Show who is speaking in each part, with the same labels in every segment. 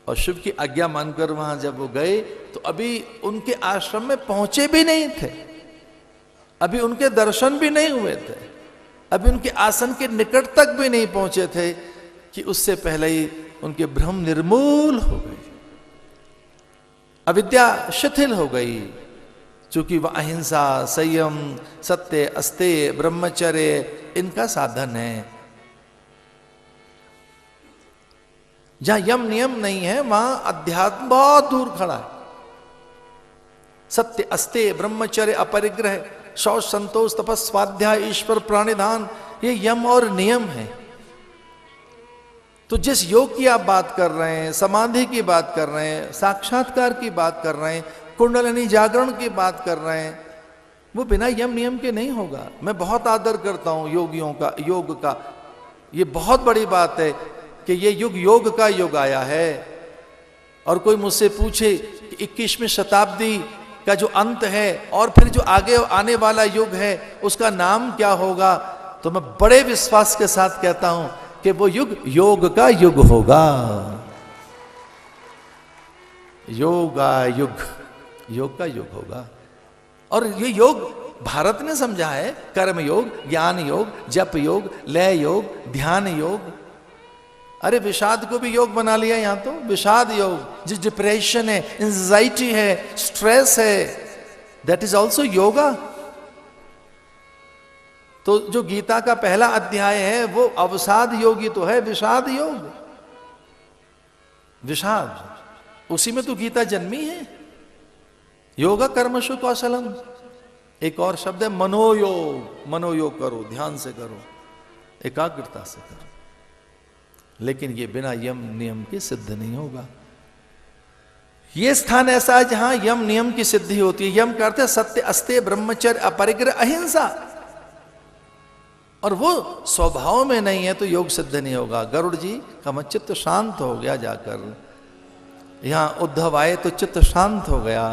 Speaker 1: और शिव की आज्ञा मानकर वहां जब वो गए तो अभी उनके आश्रम में पहुंचे भी नहीं थे, अभी उनके दर्शन भी नहीं हुए थे, अभी उनके आसन के निकट तक भी नहीं पहुंचे थे कि उससे पहले ही उनके भ्रम निर्मूल हो गए, अविद्या शिथिल हो गई। चूंकि वह अहिंसा, संयम, सत्य, अस्तेय, ब्रह्मचर्य इनका साधन है। जहां यम नियम नहीं है वहां अध्यात्म बहुत दूर खड़ा है। सत्य, अस्तेय, ब्रह्मचर्य, अपरिग्रह, शौच, संतोष, तपस, स्वाध्याय, ईश्वर प्राणिधान, ये यम और नियम है। तो जिस योग की आप बात कर रहे हैं, समाधि की बात कर रहे हैं, साक्षात्कार की बात कर रहे हैं, कुंडलिनी जागरण की बात कर रहे हैं, वो बिना यम नियम के नहीं होगा। मैं बहुत आदर करता हूं योगियों का, योग का। ये बहुत बड़ी बात है कि ये युग योग का युग आया है। और कोई मुझसे पूछे कि 21वीं शताब्दी का जो अंत है और फिर जो आगे आने वाला युग है उसका नाम क्या होगा, तो मैं बड़े विश्वास के साथ कहता हूं कि वो युग योग का युग होगा। योगा युग, योग का युग होगा। और ये योग भारत ने समझा है, कर्म योग, ज्ञान योग, जप योग, लय योग, ध्यान योग। अरे विषाद को भी योग बना लिया यहां तो, विषाद योग। जो डिप्रेशन है, एंजाइटी है, स्ट्रेस है, दैट इज ऑल्सो योगा। तो जो गीता का पहला अध्याय है वो अवसाद योगी तो है, विषाद योग, विषाद, उसी में तो गीता जन्मी है। योगा कर्मशु कौशलम, एक और शब्द है मनोयोग। मनोयोग करो, ध्यान से करो, एकाग्रता से करो, लेकिन ये बिना यम नियम के सिद्ध नहीं होगा। ये स्थान ऐसा है जहां यम नियम की सिद्धि होती है। यम करते सत्य, अस्तेय, ब्रह्मचर्य, अपरिग्रह, अहिंसा। और वो स्वभाव में नहीं है तो योग सिद्ध नहीं होगा। गरुड़ जी का चित्त शांत हो गया, जाकर यहां उद्धव आए तो चित्त शांत हो गया।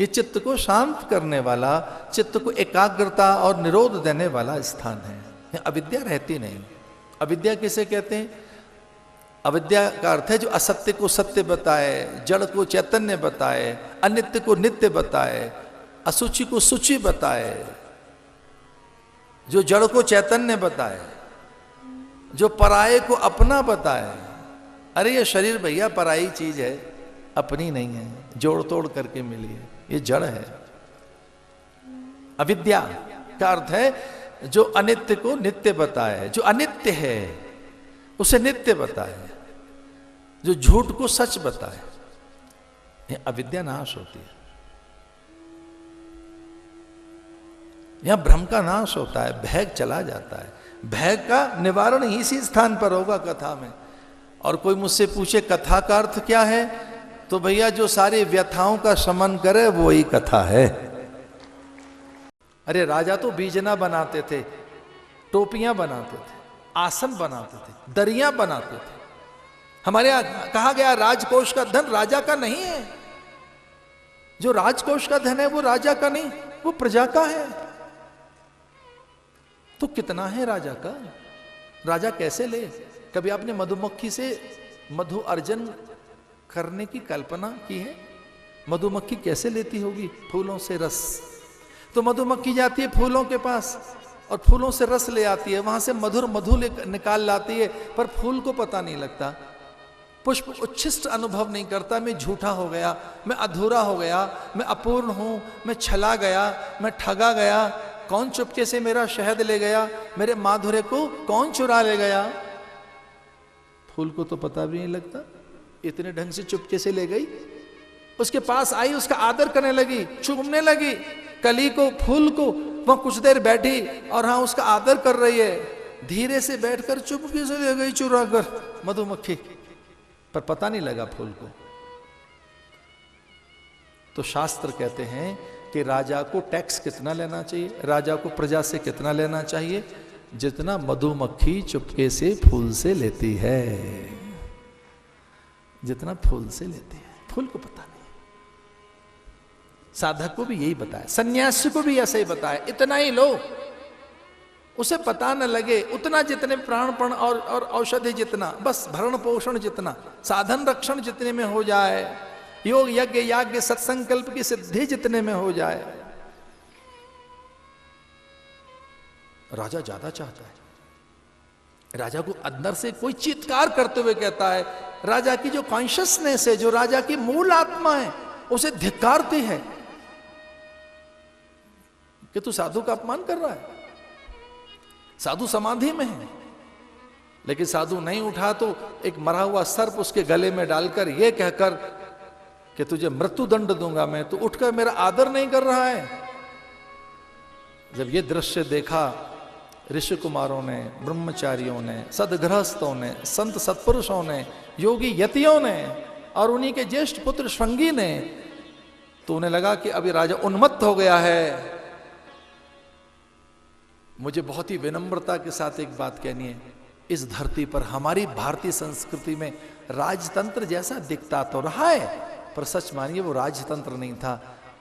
Speaker 1: ये चित्त को शांत करने वाला, चित्त को एकाग्रता और निरोध देने वाला स्थान है। यहाँ अविद्या रहती नहीं। अविद्या किसे कहते हैं? अविद्या का अर्थ है जो असत्य को सत्य बताए, जड़ को चैतन्य बताए, अनित्य को नित्य बताए, असुचि को सुचि बताए, जो जड़ को चैतन्य बताए, जो पराये को अपना बताए। अरे ये शरीर भैया पराई चीज है, अपनी नहीं है, जोड़ तोड़ करके मिली है, ये जड़ है। अविद्या का अर्थ है जो अनित्य को नित्य बताए, जो अनित्य है उसे नित्य बताए, जो झूठ को सच बताए। ये अविद्या नाश होती है। यहां भ्रम का नाश होता है, भय चला जाता है। भय का निवारण इसी स्थान पर होगा, कथा में। और कोई मुझसे पूछे कथा का अर्थ क्या है, तो भैया जो सारी व्यथाओं का शमन करे वो ही कथा है। अरे राजा तो बीजना बनाते थे, टोपियां बनाते थे, आसन बनाते थे, दरियां बनाते थे। हमारे यहां कहा गया राजकोष का धन राजा का नहीं है। जो राजकोष का धन है वो राजा का नहीं, वो प्रजा का है। तो कितना है राजा का? राजा कैसे ले? कभी आपने मधुमक्खी से मधु अर्जन करने की कल्पना की है? मधुमक्खी कैसे लेती होगी? फूलों से रस। तो मधुमक्खी जाती है फूलों के पास और फूलों से रस ले आती है, वहां से मधुर मधु निकाल लाती है, पर फूल को पता नहीं लगता। पुष्प उच्छिष्ट अनुभव नहीं करता, मैं झूठा हो गया, मैं अधूरा हो गया, मैं अपूर्ण हूं, मैं छला गया, मैं ठगा गया। कौन चुपके से मेरा शहद ले गया? मेरे माधुर्य को कौन चुरा ले गया? फूल को तो पता भी नहीं लगता, इतने ढंग से चुपके से ले गई। उसके पास आई, उसका आदर करने लगी, चूमने लगी कली को, फूल को। वह कुछ देर बैठी और हाँ उसका आदर कर रही है। धीरे से बैठकर चुपके से ले गई चुरा कर मधुमक्खी, पर पता नहीं लगा फूल को। तो शास्त्र कहते हैं कि राजा को टैक्स कितना लेना चाहिए, राजा को प्रजा से कितना लेना चाहिए? जितना मधुमक्खी चुपके से फूल से लेती है, जितना फूल से लेती है। फूल को पता नहीं। साधक को भी यही बताया, सन्यासी को भी ऐसा ही बताया, इतना ही लो। उसे पता न लगे उतना जितने प्राणपण और औषधि जितना, बस भरण पोषण जितना, साधन रक्षण जितने में हो जाए, योग यज्ञ याज्ञ सत्संकल्प की सिद्धि जितने में हो जाए, राजा ज्यादा चाहता है। राजा को अंदर से कोई चित्कार करते हुए कहता है, राजा की जो कॉन्शियसनेस है, जो राजा की मूल आत्मा है, उसे धिक्कारती है कि तू साधु का अपमान कर रहा है। साधु समाधि में है, लेकिन साधु नहीं उठा तो एक मरा हुआ सर्प उसके गले में डालकर यह कहकर कि तुझे मृत्यु दंड दूंगा मैं, तो उठकर मेरा आदर नहीं कर रहा है। जब ये दृश्य देखा ऋषि कुमारों ने, ब्रह्मचारियों ने, सदगृहस्थों ने, संत सत्पुरुषों ने, योगी यतियों ने और उन्हीं के ज्येष्ठ पुत्र श्रृंगी ने, तो उन्हें लगा कि अभी राजा उन्मत्त हो गया है। मुझे बहुत ही विनम्रता के साथ एक बात कहनी है, इस धरती पर हमारी भारतीय संस्कृति में राजतंत्र जैसा दिखता तो रहा है, पर सच मानिए वो राजतंत्र नहीं था,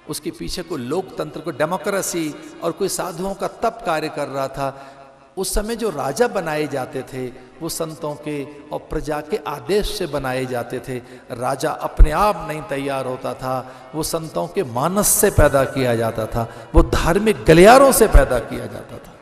Speaker 1: उसके पीछे कोई लोकतंत्र, कोई डेमोक्रेसी और कोई साधुओं का तप कार्य कर रहा था। उस समय जो राजा बनाए जाते थे वो संतों के और प्रजा के आदेश से बनाए जाते थे। राजा अपने आप नहीं तैयार होता था, वो संतों के मानस से पैदा किया जाता था, वो धार्मिक गलियारों से पैदा किया जाता था।